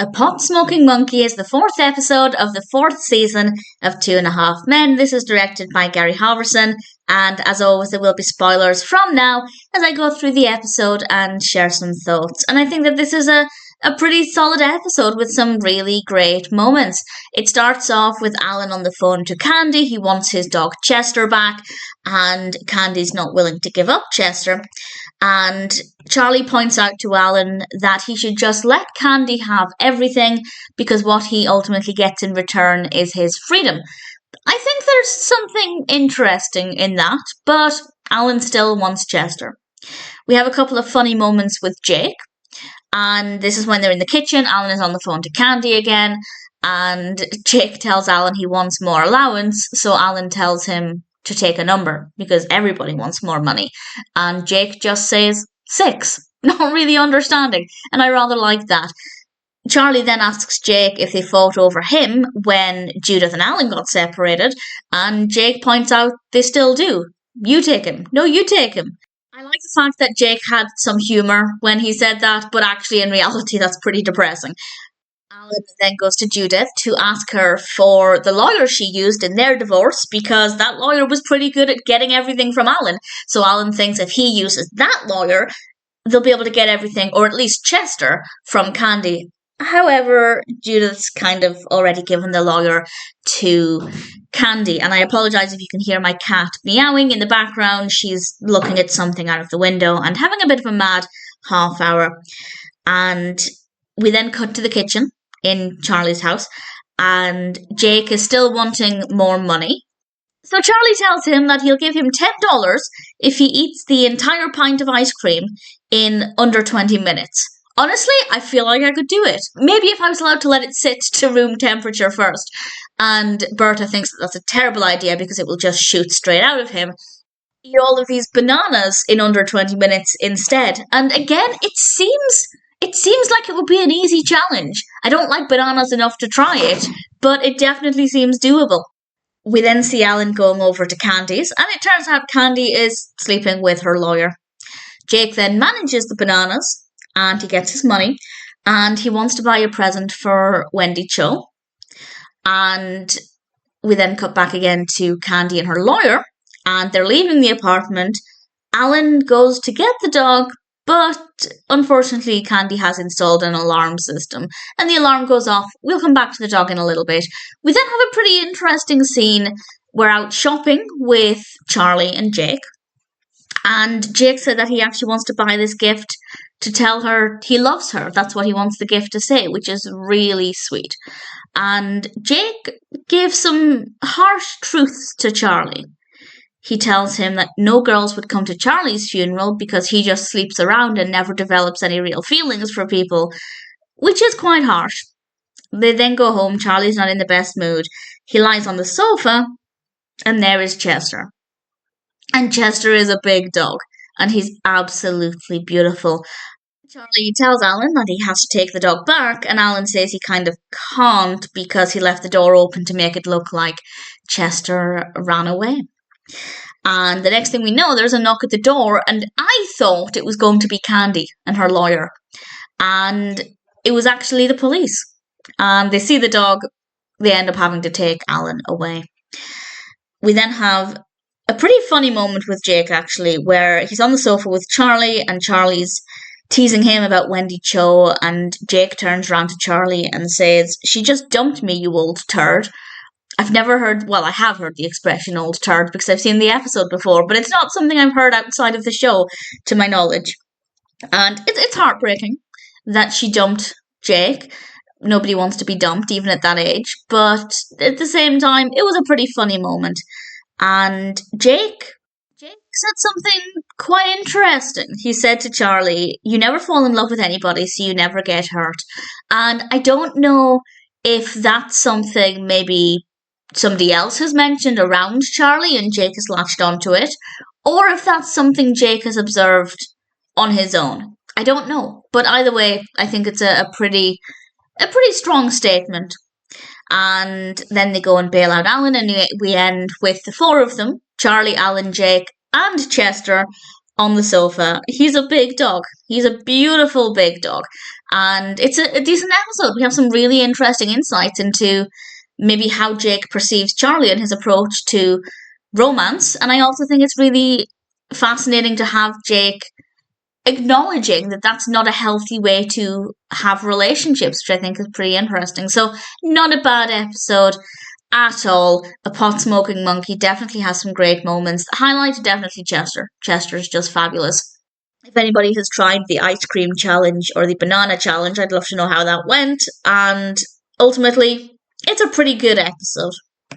A Pot-Smoking Monkey is the fourth episode of the fourth season of 2.5 Men. This is directed by Gary Halvorson, and as always there will be spoilers from now as I go through the episode and share some thoughts. And I think that this is a pretty solid episode with some really great moments. It starts off with Alan on the phone to Kandi. He wants his dog Chester back, and Candy's not willing to give up Chester. And Charlie points out to Alan that he should just let Kandi have everything because what he ultimately gets in return is his freedom. I think there's something interesting in that, but Alan still wants Chester. We have a couple of funny moments with Jake, and this is when they're in the kitchen. Alan is on the phone to Kandi again, and Jake tells Alan he wants more allowance, so Alan tells him to take a number because everybody wants more money, and Jake just says 6, not really understanding, and I rather like that. Charlie then asks Jake if they fought over him when Judith and Alan got separated, and Jake points out they still do. You take him. No, you take him. I like the fact that Jake had some humour when he said that, but actually in reality that's pretty depressing. Alan then goes to Judith to ask her for the lawyer she used in their divorce because that lawyer was pretty good at getting everything from Alan. So Alan thinks if he uses that lawyer, they'll be able to get everything, or at least Chester, from Kandi. However, Judith's kind of already given the lawyer to Kandi, and I apologise if you can hear my cat meowing in the background. She's looking at something out of the window and having a bit of a mad half hour. And we then cut to the kitchen in Charlie's house, and Jake is still wanting more money. So Charlie tells him that he'll give him $10 if he eats the entire pint of ice cream in under 20 minutes. Honestly, I feel like I could do it. Maybe if I was allowed to let it sit to room temperature first. And Berta thinks that that's a terrible idea because it will just shoot straight out of him. Eat all of these bananas in under 20 minutes instead. And again, it seems like it would be an easy challenge. I don't like bananas enough to try it, but it definitely seems doable. We then see Alan going over to Kandi's, and it turns out Kandi is sleeping with her lawyer. Jake then manages the bananas, and he gets his money, and he wants to buy a present for Wendy Cho. And we then cut back again to Kandi and her lawyer, and they're leaving the apartment. Alan goes to get the dog, but unfortunately Kandi has installed an alarm system, and the alarm goes off. We'll come back to the dog in a little bit. We then have a pretty interesting scene. We're out shopping with Charlie and Jake, and Jake said that he actually wants to buy this gift to tell her he loves her. That's what he wants the gift to say, which is really sweet. And Jake gives some harsh truths to Charlie. He tells him that no girls would come to Charlie's funeral because he just sleeps around and never develops any real feelings for people, which is quite harsh. They then go home. Charlie's not in the best mood. He lies on the sofa, and there is Chester. And Chester is a big dog, and he's absolutely beautiful. Charlie tells Alan that he has to take the dog back, and Alan says he kind of can't because he left the door open to make it look like Chester ran away. And the next thing we know, there's a knock at the door, and I thought it was going to be Kandi and her lawyer. And it was actually the police. And they see the dog, they end up having to take Alan away. We then have a pretty funny moment with Jake, actually, where he's on the sofa with Charlie, and Charlie's teasing him about Wendy Cho, and Jake turns around to Charlie and says, "She just dumped me, you old turd." I have heard the expression old turd because I've seen the episode before, but it's not something I've heard outside of the show, to my knowledge. And it's heartbreaking that she dumped Jake. Nobody wants to be dumped, even at that age, but at the same time, it was a pretty funny moment. And Jake said something quite interesting. He said to Charlie, "You never fall in love with anybody, so you never get hurt." And I don't know if that's something maybe somebody else has mentioned around Charlie and Jake has latched onto it, or if that's something Jake has observed on his own. I don't know. But either way, I think it's a pretty strong statement. And then they go and bail out Alan, and we end with the four of them, Charlie, Alan, Jake, and Chester, on the sofa. He's a big dog. He's a beautiful big dog. And it's a decent episode. We have some really interesting insights into maybe how Jake perceives Charlie and his approach to romance. And I also think it's really fascinating to have Jake acknowledging that that's not a healthy way to have relationships, which I think is pretty interesting. So, not a bad episode at all. A pot smoking monkey definitely has some great moments. The highlight definitely Chester. Chester is just fabulous. If anybody has tried the ice cream challenge or the banana challenge, I'd love to know how that went. And ultimately, it's a pretty good episode.